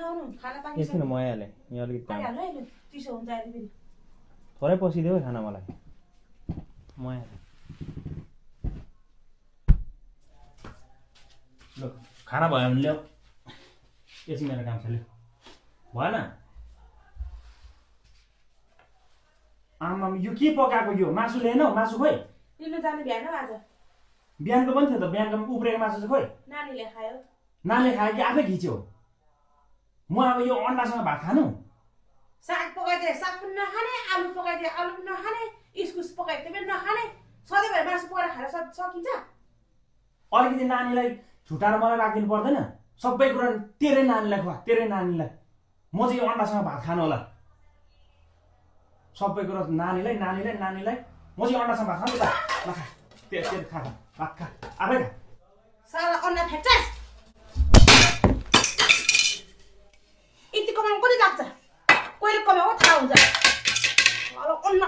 आउनु खाना पानी एकछिन म आइहालेँ यहाँ अलिकति काम आइहाल्नु है चिसो हुन्छ अहिले फेरि थोरै पसिदियो है खाना मलाई म आइहालेँ ल खाना भयो भने ल्याऊ एकछिन मेरो काम छ लु भएन आमा यो के पकाएको यो मासु ल्याएनौ मासु खोइ लिनु जानु भ्याएन आज बिहानको पनि थियो त बिहानको उब्रेको मासु चाहिँ खोइ नानीले खायो नानीले खायो कि आफै खिच्यो म अब यो अन्डासँग भात खानु साग पकाइदिए साग पनि नखाने आलु पकाइदिए आलु पनि नखाने इस्कुस पकाइदिए पनि नखाने सधैँभरि मासु पकाएर खाएर सकिन्छ अलिकति नानीलाई छुटाएर मलाई राखिदिनु पर्दैन सबै कुरा तेरै नानीलाई खुवा तेरै नानीलाई म चाहिँ यो अन्डासँग भात खानु होला सबै कुरा नानीलाई नानीलाई नानीलाई म चाहिँ अन्डासँग भात खानु ल खा तेरे खा भात खा आफै खा साला अन्डा फ्याक्चास यति कमाउनु कति लाग्छ कहिले कमाएको थाहा हुन्छ अन्डा